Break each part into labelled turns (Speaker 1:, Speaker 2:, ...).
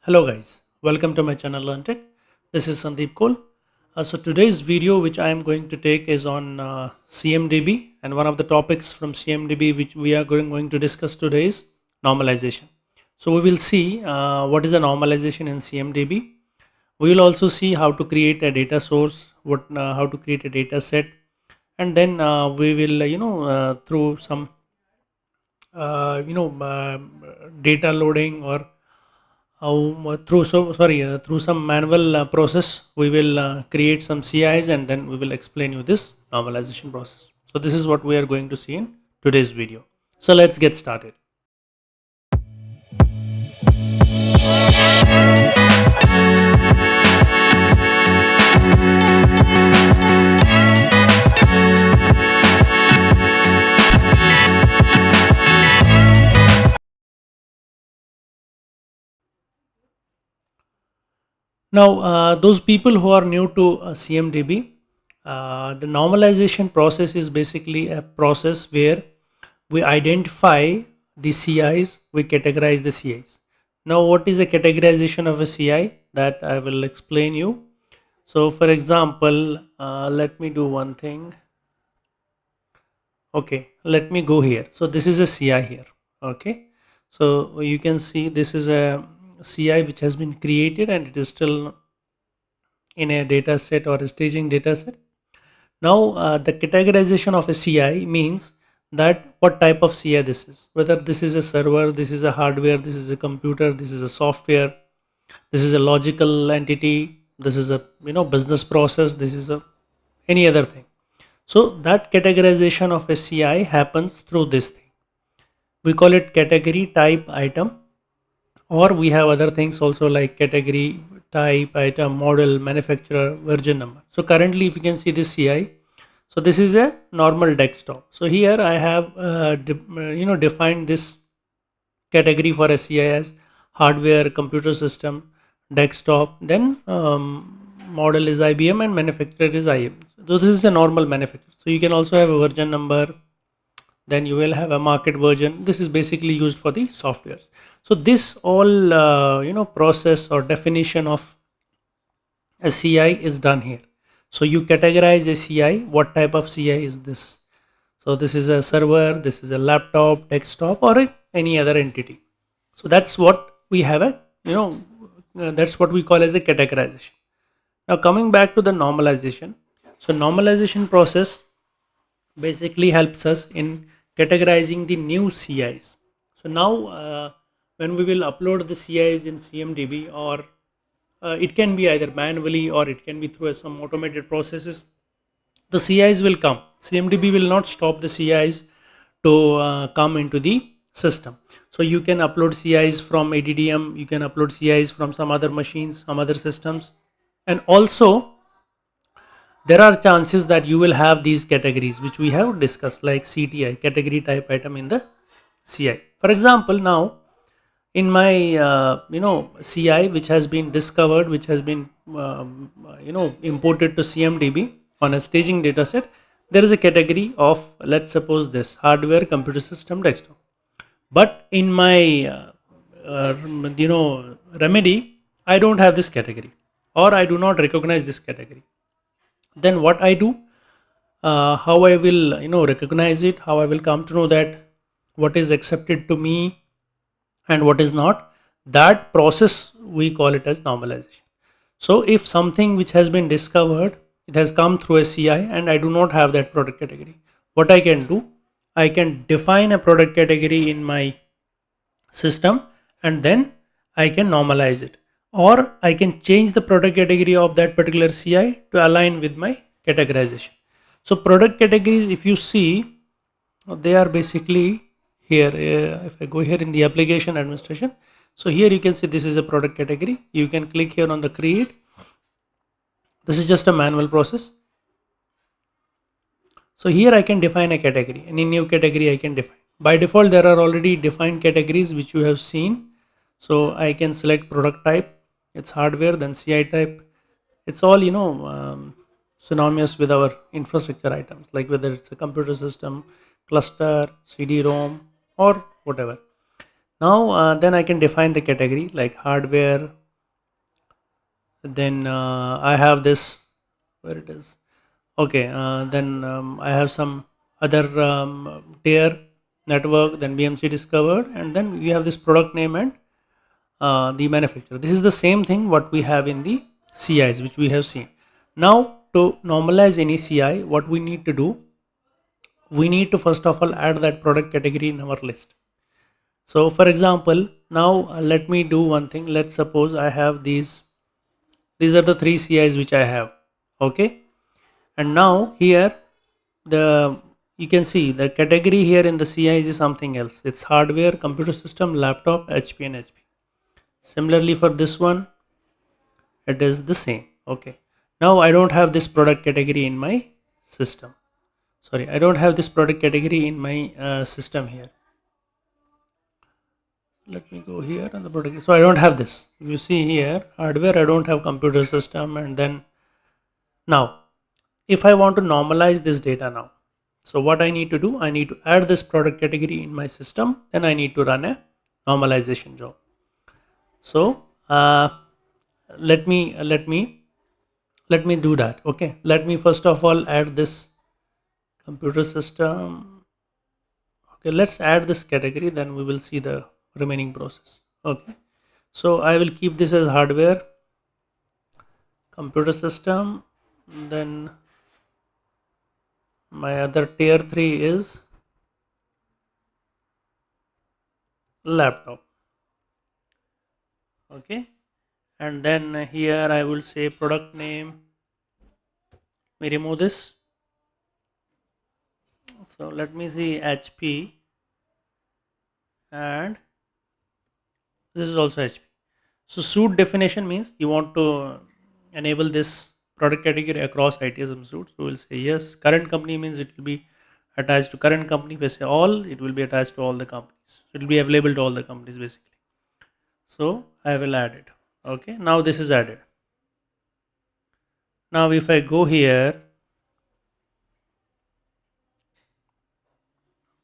Speaker 1: Hello guys, welcome to my channel Learn Tech. This is Sandeep Kol. So today's video which I am going to take is on CMDB, and one of the topics from CMDB which we are going to discuss today is normalization. So we will see what is a normalization in CMDB. We will also see how to create a data source, how to create a data set, and then we will through some data loading or through some manual process we will create some CIs, and then we will explain you this normalization process. So this is what we are going to see in today's video. So let's get started. Now, those people who are new to CMDB, the normalization process is basically a process where we identify the CIs, we categorize the CIs. Now, what is a categorization of a CI? That I will explain you. So, for example, let me do one thing. Okay, let me go here. So, this is a CI here. Okay, so you can see this is a CI which has been created and it is still in a data set or a staging data set. Now, the categorization of a CI means that what type of CI this is, whether this is a server, this is a hardware, this is a computer, this is a software, this is a logical entity, this is a business process, this is a any other thing. So that categorization of a CI happens through this thing. We call it category, type, item, or we have other things also like category, type, item, model, manufacturer, version number. So currently if you can see this CI, so this is a normal desktop. So here I have defined this category for a CI as hardware, computer system, desktop, then model is IBM and manufacturer is IM. So this is a normal manufacturer. So you can also have a version number, then you will have a market version. This is basically used for the softwares. So this all process or definition of a CI is done here. So you categorize a CI. What type of CI is this? So this is a server, this is a laptop, desktop, or any other entity. So that's what we have that's what we call as a categorization. Now coming back to the normalization. So normalization process basically helps us in categorizing the new CIs. So now when we will upload the CIs in CMDB, or it can be either manually or it can be through some automated processes, the CIs will come. CMDB will not stop the CIs to come into the system. So you can upload CIs from ADDM, you can upload CIs from some other machines, some other systems, and also there are chances that you will have these categories which we have discussed, like CTI, category, type, item, in the CI. For example, now in my CI which has been discovered, which has been imported to CMDB on a staging dataset, there is a category of, let's suppose, this hardware, computer system, desktop. But in my remedy, I don't have this category, or I do not recognize this category. Then what I do, how I will recognize it, how I will come to know that what is accepted to me and what is not, that process we call it as normalization. So if something which has been discovered, it has come through a CI and I do not have that product category, what I can do, I can define a product category in my system, and then I can normalize it, or I can change the product category of that particular CI to align with my categorization. So product categories, if you see, they are basically here. If I go here in the application administration, so here you can see this is a product category. You can click here on the create. This is just a manual process. So here I can define a category. Any new category I can define. By default, there are already defined categories which you have seen. So I can select product type. It's hardware, then CI type. It's all synonymous with our infrastructure items, like whether it's a computer system, cluster, CD-ROM, or whatever. Now then I can define the category like hardware, Then I have this, where it is. Okay, then I have some other tier network, then BMC discovered, and then we have this product name and the manufacturer. This is the same thing what we have in the CIs, which we have seen. Now, to normalize any CI, what we need to do, we need to first of all add that product category in our list. So, for example, now let me do one thing. Let's suppose I have these are the three CIs which I have. Okay, and now here the you can see the category here in the CIs is something else. It's hardware, computer system, laptop, HP and HP. Similarly for this one, it is the same. Okay, now I don't have this product category in my system. Sorry, I don't have this product category in my system here. Let me go here and the product, so I don't have this. If you see here hardware, I don't have computer system. And then now if I want to normalize this data now, so what I need to do, I need to add this product category in my system, then I need to run a normalization job. So let me do that. Okay, let me first of all add this computer system. Okay, let's add this category, then we will see the remaining process. Okay, so I will keep this as hardware, computer system, then my other tier 3 is laptop. Okay, and then here I will say product name. We remove this. So let me see HP, and this is also HP. So suite definition means you want to enable this product category across ITSM suite. So we'll say yes. Current company means it will be attached to current company. We say all, it will be attached to all the companies. So it will be available to all the companies basically. So I will add it. Okay, now this is added. Now if I go here,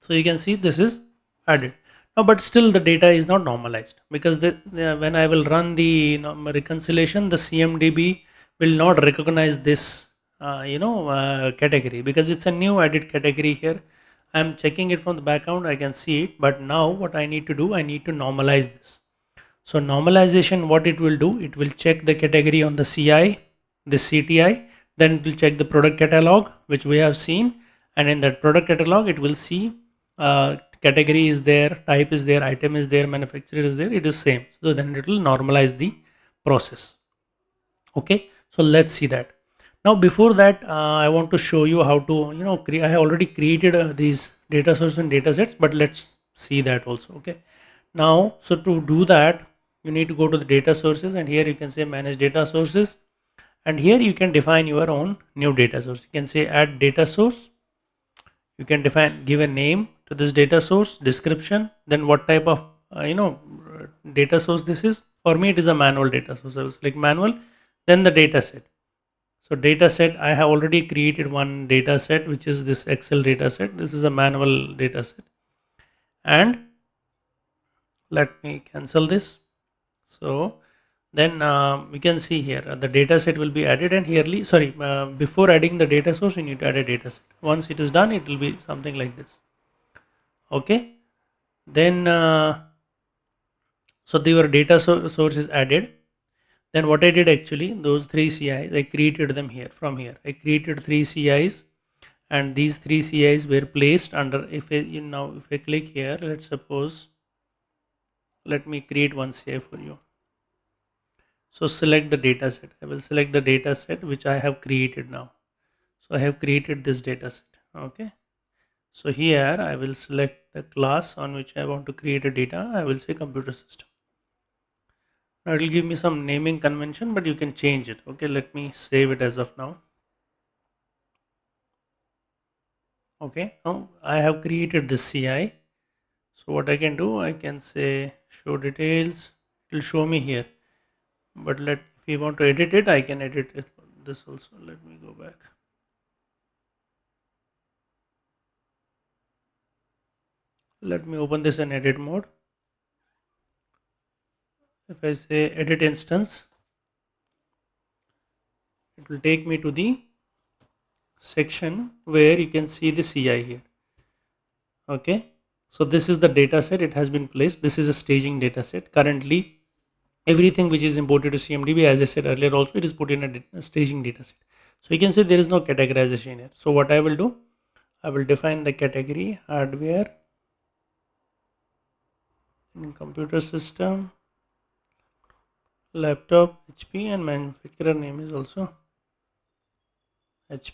Speaker 1: so you can see this is added. Now, but still the data is not normalized because when I will run the reconciliation, the CMDB will not recognize this category because it's a new added category here. I'm checking it from the background, I can see it, but now what I need to do, I need to normalize this. So normalization, what it will do, it will check the category on the CI, the CTI, then it will check the product catalog, which we have seen. And in that product catalog, it will see category is there, type is there, item is there, manufacturer is there, it is same. So then it will normalize the process. Okay, so let's see that. Now before that, I want to show you how to, I have already created these data source and data sets, but let's see that also. Okay, now, so to do that, you need to go to the data sources, and here you can say manage data sources, and here you can define your own new data source. You can say add data source. You can give a name to this data source, description, then what type of data source this is. For me, it is a manual data source. I will select manual, then the data set. So data set, I have already created one data set, which is this Excel data set. This is a manual data set, and let me cancel this. So then we can see here the data set will be added, and here before adding the data source, you need to add a data set. Once it is done, it will be something like this. Okay, then so your data source is added. Then what I did, actually, those three CIs, I created them here. From here I created three CIs, and these three CIs were placed under, now if I click here, let's suppose, let me create one CI for you. So select the data set. I will select the data set which I have created now. So I have created this data set. Okay, so here I will select the class on which I want to create a data. I will say computer system. Now it will give me some naming convention, but you can change it. Okay, let me save it as of now. Okay, now I have created this CI. So what I can do, I can say show details. It will show me here, but if we want to edit it, I can edit it, this also. Let me go back. Let me open this in edit mode. If I say edit instance, it will take me to the section where you can see the CI here. Okay, so this is the data set, it has been placed. This is a staging data set. Currently, everything which is imported to CMDB, as I said earlier, also it is put in a staging data set. So you can say there is no categorization here. So what I will do, I will define the category hardware in computer system, laptop, HP, and manufacturer name is also HP.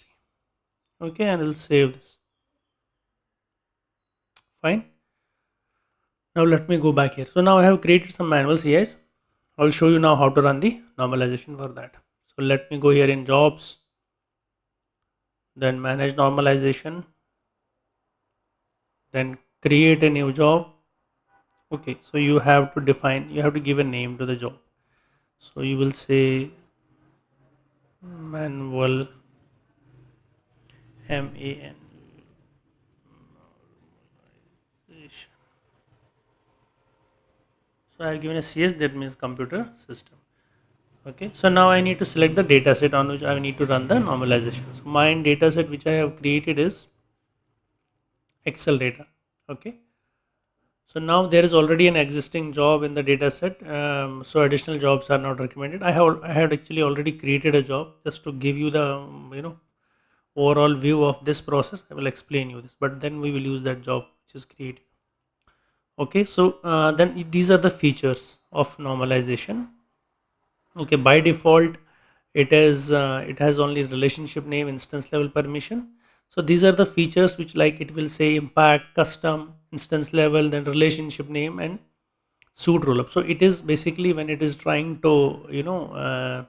Speaker 1: Okay, and I'll save this. Fine. Now let me go back here. So now I have created some manual CIs. I'll show you now how to run the normalization for that. So let me go here in jobs, then manage normalization, then create a new job. Okay, so you have to define, you have to give a name to the job. So you will say manual, MAN. So I have given a CS, that means computer system. Okay, so now I need to select the data set on which I need to run the normalization. So my data set which I have created is Excel data. Okay, so now there is already an existing job in the data set, so additional jobs are not recommended. I had actually already created a job just to give you the overall view of this process. I will explain you this, but then we will use that job which is created. Okay, so then these are the features of normalization. Okay, by default it has only relationship name, instance level, permission. So these are the features which, like, it will say impact, custom, instance level, then relationship name, and suit rollup. So it is basically when it is trying to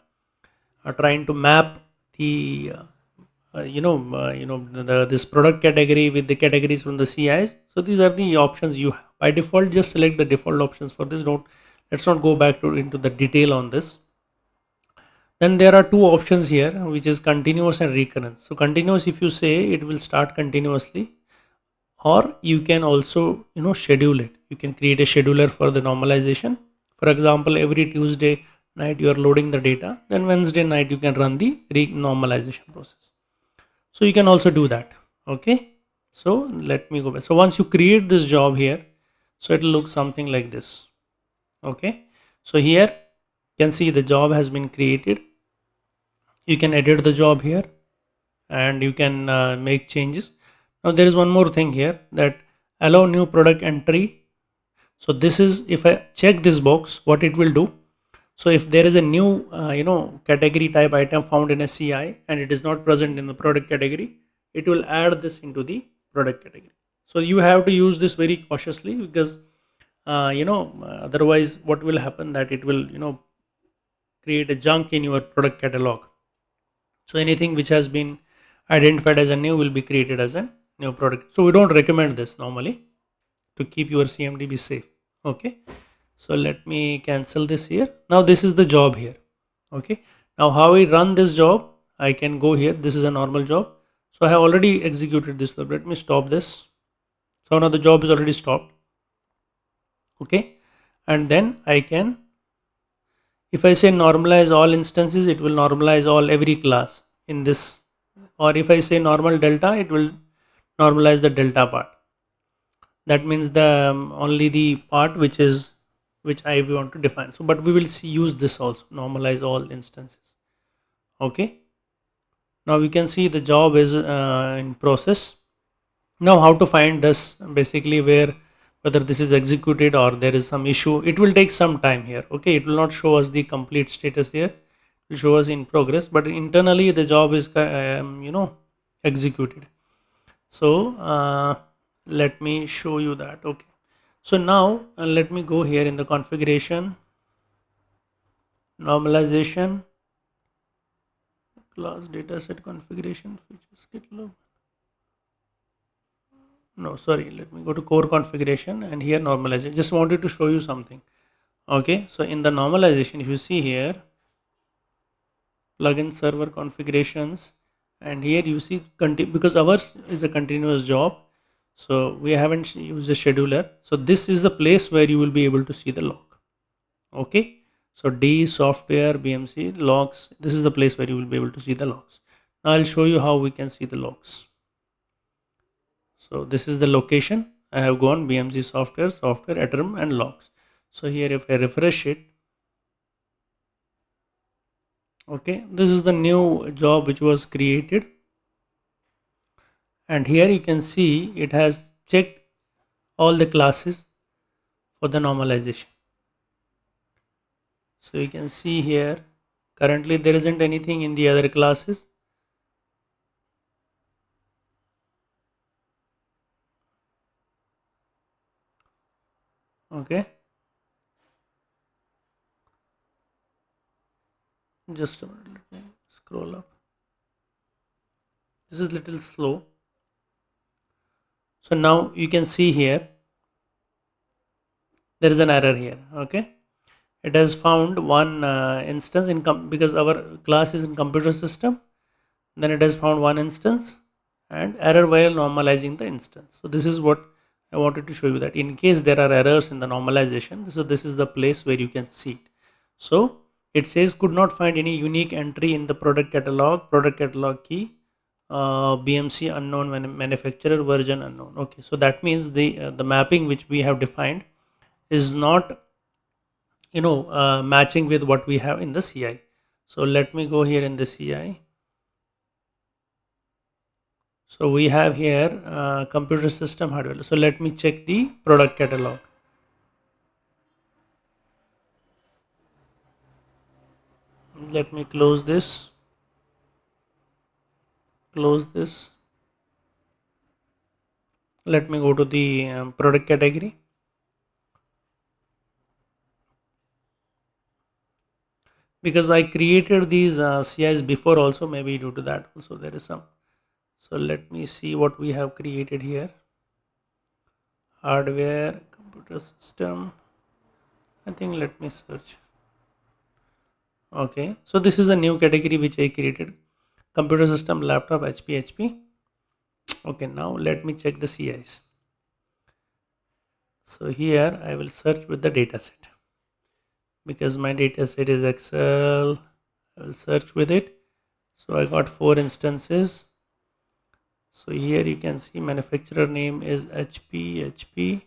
Speaker 1: trying to map the this product category with the categories from the CIs. So these are the options you have. By default, just select the default options for this. Don't Let's not go back to into the detail on this. Then there are two options here, which is continuous and recurrence. So continuous, if you say, it will start continuously, or you can also schedule it. You can create a scheduler for the normalization. For example, every Tuesday night you are loading the data, then Wednesday night you can run the normalization process. So you can also do that. Okay, so let me go back. So once you create this job here, so it will look something like this. Okay, so here you can see the job has been created. You can edit the job here, and you can make changes. Now there is one more thing here, that allow new product entry. So this is, if I check this box, what it will do. So if there is a new category type item found in a CI and it is not present in the product category, it will add this into the product category. So you have to use this very cautiously, because otherwise what will happen, that it will create a junk in your product catalog. So anything which has been identified as a new will be created as a new product. So we don't recommend this normally, to keep your CMDB safe. Okay, so let me cancel this here. Now this is the job here. Okay, now how we run this job, I can go here. This is a normal job. So I have already executed this. Let me stop this. So now the job is already stopped. Okay, and then I can, if I say normalize all instances, it will normalize all every class in this. Or if I say normal delta, it will normalize the delta part. That means the only the part which I want to define. So but we will use this also, normalize all instances. Okay, now we can see the job is in process. Now how to find this, basically, whether this is executed or there is some issue. It will take some time here. Okay, it will not show us the complete status here. It will show us in progress, but internally the job is executed. So let me show you that. Okay, so now let me go here in the configuration, normalization, class dataset configuration, features GitLab. No, sorry, let me go to core configuration, and here normalization. Just wanted to show you something. Okay, so in the normalization, if you see here, plugin server configurations, and here you see because ours is a continuous job, so we haven't used a scheduler. So this is the place where you will be able to see the log. Okay, So D software BMC logs, this is the place where you will be able to see the logs. Now I'll show you how we can see the logs. So this is the location. I have gone BMC software atom and logs. So here if I refresh it, okay, this is the new job which was created, and here you can see it has checked all the classes for the normalization. So you can see here currently there isn't anything in the other classes. Okay, just a minute, let me scroll up. This is little slow. So now you can see here there is an error here. Okay, it has found one instance in because our class is in computer system. Then it has found one instance and error while normalizing the instance. So this is what I wanted to show you, that in case there are errors in the normalization, so this is the place where you can see it. So it says could not find any unique entry in the product catalog key, BMC unknown, manufacturer version unknown. Okay, so that means the mapping which we have defined is not matching with what we have in the CI. So let me go here in the CI. So we have here computer system hardware. So let me check the product catalog. Let me close this. Close this. Let me go to the product category. Because I created these CIs before also, maybe due to that also there is some. So let me see what we have created here. Hardware, computer system. I think let me search. Okay, so this is a new category which I created. Computer system, laptop, HP. Okay, now let me check the CIs. So here I will search with the dataset. Because my dataset is Excel, I will search with it. So I got 4 instances. So here you can see manufacturer name is HP.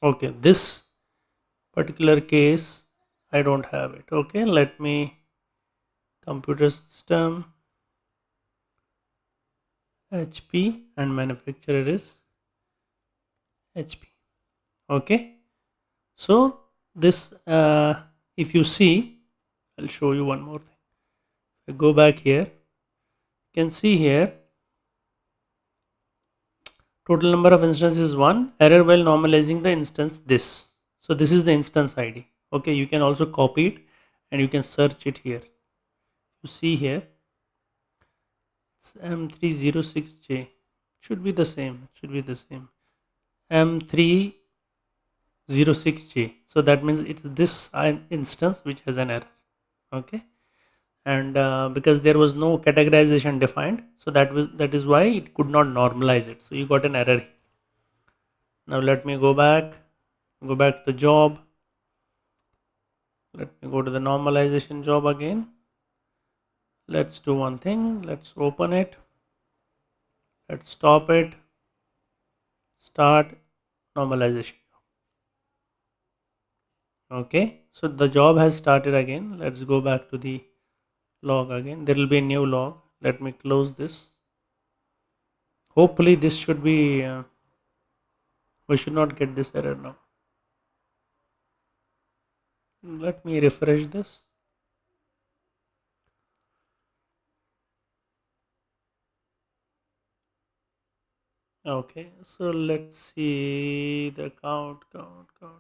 Speaker 1: Okay, this particular case I don't have it. Okay, let me computer system HP and manufacturer is HP. Okay, so this if you see, I'll show you one more thing. If I go back here, you can see here total number of instances is 1, error while normalizing the instance this. So this is the instance ID. Okay, you can also copy it and you can search it here. You see here it's M306J. Should be the same. It should be the same. M306J. So that means it's this instance which has an error. Okay, and because there was no categorization defined, so that is why it could not normalize it. So you got an error here. Now let me go back to the job. Let me go to the normalization job again. Let's do one thing. Let's open it. Let's stop it. Start normalization. Okay, so the job has started again. Let's go back to the log again. There will be a new log. Let me close this. Hopefully this should be we should not get this error now. Let me refresh this. Okay, so let's see the count.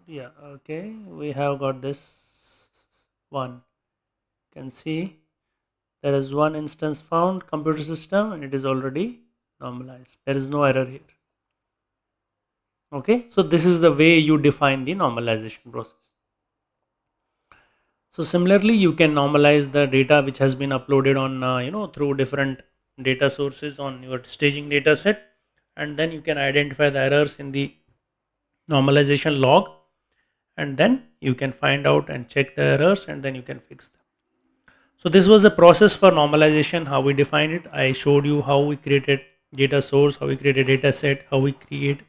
Speaker 1: Yeah, okay, we have got this one. You can see there is one instance found, computer system, and it is already normalized. There is no error here. Okay, so this is the way you define the normalization process. So similarly, you can normalize the data which has been uploaded on through different data sources on your staging data set, and then you can identify the errors in the normalization log, and then you can find out and check the errors, and then you can fix them. So this was the process for normalization, how we defined it. I showed you how we created data source, how we created data set, how we create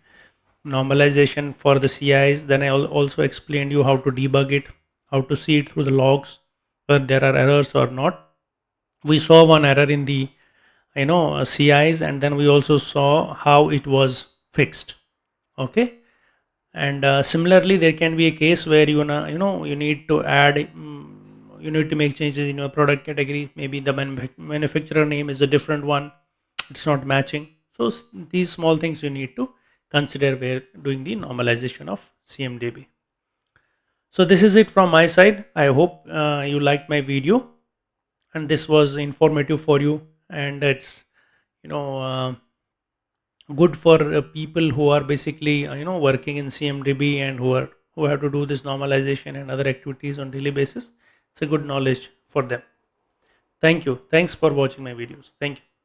Speaker 1: normalization for the CIs. Then I also explained you how to debug it, how to see it through the logs, whether there are errors or not. We saw one error in the CIs, and then we also saw how it was fixed. Okay, and similarly, there can be a case where you need to add, you need to make changes in your product category. Maybe the manufacturer name is a different one, it's not matching. So these small things you need to consider where doing the normalization of CMDB. So this is it from my side. I hope you liked my video and this was informative for you, and it's you know uh, good for people who are basically working in CMDB and who have to do this normalization and other activities on daily basis. It's a good knowledge for them. Thank you. Thanks for watching my videos. Thank you.